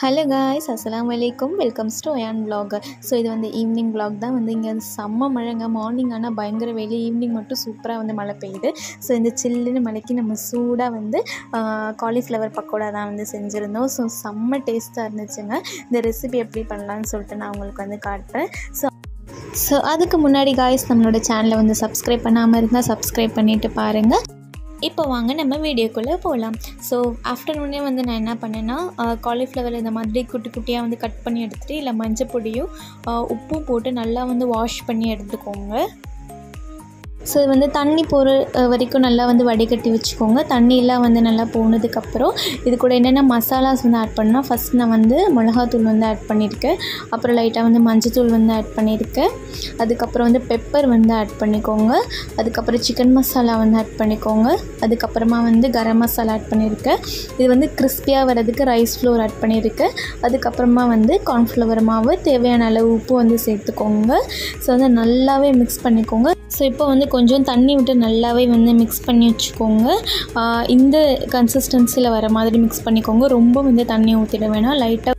Hello guys, அஸ்ஸலாமு அலைக்கும். Welcomes to Ayaan vlogger. So இது வந்து ஈவினிங் vlog தான். வந்து இங்கே செம்ம மழைங்க. மார்னிங் ஆனால் பயங்கர வெயில், ஈவினிங் மட்டும் சூப்பராக வந்து மழை பெய்யுது. ஸோ இந்த சில்லுன்னு மழைக்கு நம்ம சூடாக வந்து காலிஃப்ளவர் பக்கோடா தான் வந்து செஞ்சுருந்தோம். ஸோ செம்ம டேஸ்ட்டாக இருந்துச்சுங்க. இந்த ரெசிபி எப்படி பண்ணலான்னு சொல்லிட்டு நான் உங்களுக்கு வந்து காட்டுறேன். ஸோ அதுக்கு முன்னாடி காய்ஸ், நம்மளோட சேனலை வந்து சப்ஸ்கிரைப் பண்ணாமல் இருந்தால் சப்ஸ்கிரைப் பண்ணிவிட்டு பாருங்கள். இப்போ வாங்க நம்ம வீடியோக்குள்ளே போகலாம். ஸோ ஆஃப்டர்நூனே வந்து நான் என்ன பண்ணேன்னா, காலிஃப்ளவர் இந்த மாதிரி குட்டி குட்டியாக வந்து கட் பண்ணி எடுத்துகிட்டு இல்லை மஞ்சள் பொடியும் உப்பும் போட்டு நல்லா வந்து வாஷ் பண்ணி எடுத்துக்கோங்க. ஸோ இது வந்து தண்ணி போகிற வரைக்கும் நல்லா வந்து வடிகட்டி வச்சுக்கோங்க. தண்ணியெலாம் வந்து நல்லா போனதுக்கப்புறம் இது கூட என்னென்ன மசாலாஸ் வந்து ஆட் பண்ணால், ஃபஸ்ட் நான் வந்து மிளகாத்தூள் வந்து ஆட் பண்ணியிருக்கேன். அப்புறம் லைட்டாக வந்து மஞ்சத்தூள் வந்து ஆட் பண்ணியிருக்கேன். அதுக்கப்புறம் வந்து பெப்பர் வந்து ஆட் பண்ணிக்கோங்க. அதுக்கப்புறம் சிக்கன் மசாலா வந்து ஆட் பண்ணிக்கோங்க. அதுக்கப்புறமா வந்து கரம் மசாலா ஆட் பண்ணியிருக்கேன். இது வந்து கிறிஸ்பியாக வர்றதுக்கு ரைஸ் ஃப்ளோர் ஆட் பண்ணியிருக்கேன். அதுக்கப்புறமா வந்து கார்ன்ஃப்ளவர் மாவு, தேவையான அளவு உப்பு வந்து சேர்த்துக்கோங்க. ஸோ வந்து நல்லாவே மிக்ஸ் பண்ணிக்கோங்க. ஸோ இப்போ வந்து கொஞ்சம் தண்ணி விட்டு நல்லாவே வந்து மிக்ஸ் பண்ணி வச்சுக்கோங்க. இந்த கன்சிஸ்டன்சியில் வர மாதிரி மிக்ஸ் பண்ணிக்கோங்க. ரொம்ப வந்து தண்ணி ஊற்றிட வேணாம், லைட்டாக.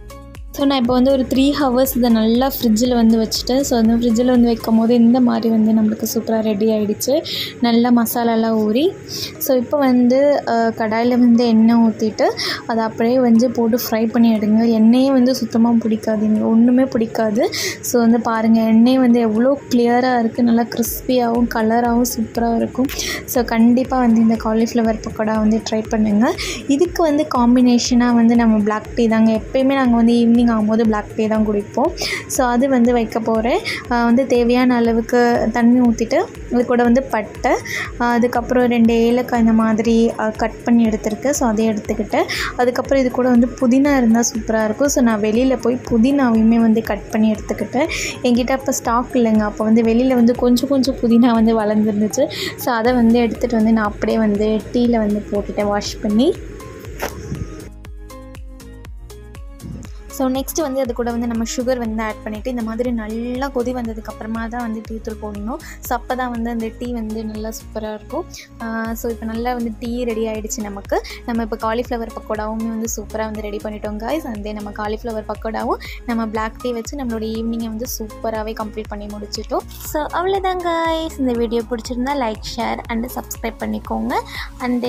ஸோ நான் இப்போ வந்து ஒரு 3 hours இதை நல்லா ஃப்ரிட்ஜில் வந்து வச்சுட்டேன். ஸோ அந்த ஃப்ரிட்ஜில் வந்து வைக்கும் போது இந்த மாதிரி வந்து நம்மளுக்கு சூப்பராக ரெடி ஆகிடுச்சு, நல்லா மசாலாலாம் ஊறி. ஸோ இப்போ வந்து கடாயில் வந்து எண்ணெய் ஊற்றிட்டு அதை அப்படியே வந்து போட்டு ஃப்ரை பண்ணி எடுங்க. எண்ணெயே வந்து சுத்தமாக பிடிக்காதுங்க, ஒன்றுமே பிடிக்காது. ஸோ வந்து பாருங்கள், எண்ணெய் வந்து எவ்வளோ கிளியராக இருக்குது, நல்லா கிறிஸ்பியாகவும் கலராகவும் சூப்பராக இருக்கும். ஸோ கண்டிப்பாக வந்து இந்த காலிஃப்ளவர் பக்கோடா வந்து ட்ரை பண்ணுங்கள். இதுக்கு வந்து காம்பினேஷனாக வந்து நம்ம பிளாக் டீ தாங்க. எப்போயுமே நாங்கள் வந்து ஈவினிங் ஆகும்போது பிளாக் டீ தான் குடிப்போம். ஸோ அது வந்து வைக்க போகிறேன். வந்து தேவையான அளவுக்கு தண்ணி ஊற்றிட்டு அது கூட வந்து பட்டை, அதுக்கப்புறம் 2 ஏலக்காய் இந்த மாதிரி கட் பண்ணி எடுத்துருக்கேன். ஸோ அதை எடுத்துக்கிட்டேன். அதுக்கப்புறம் இது கூட வந்து புதினா இருந்தால் சூப்பராக இருக்கும். ஸோ நான் வெளியில் போய் புதினாவையுமே வந்து கட் பண்ணி எடுத்துக்கிட்டேன். என்கிட்ட அப்போ ஸ்டாக் இல்லைங்க. அப்போ வந்து வெளியில் வந்து கொஞ்சம் புதினா வந்து வளர்ந்துருந்துச்சு. ஸோ அதை வந்து எடுத்துகிட்டு வந்து நான் அப்படியே வந்து டீயில் வந்து போட்டுட்டேன், வாஷ் பண்ணி. ஸோ நெக்ஸ்ட்டு வந்து அது கூட வந்து நம்ம சுகர் வந்து ஆட் பண்ணிவிட்டு இந்த மாதிரி நல்லா கொதி வந்ததுக்கப்புறமா தான் வந்து டீ தூள் போடணும். ஸோ அப்போ தான் வந்து அந்த டீ வந்து நல்லா சூப்பராக இருக்கும். ஸோ இப்போ நல்லா வந்து டீ ரெடி ஆகிடுச்சு நமக்கு. நம்ம இப்போ காலிஃப்ளவர் பக்கோடாவும் வந்து சூப்பராக வந்து ரெடி பண்ணிட்டோம் காய்ஸ். அந்த நம்ம காலிஃப்ளவர் பக்கோடாவும் நம்ம பிளாக் டீ வச்சு நம்மளோட ஈவினிங்கை வந்து சூப்பராகவே கம்ப்ளீட் பண்ணி முடிச்சிட்டோம். ஸோ அவ்வளோதான் காய்ஸ். இந்த வீடியோ பிடிச்சிருந்தா லைக், ஷேர் அண்ட் சப்ஸ்கிரைப் பண்ணிக்கோங்க. அண்ட்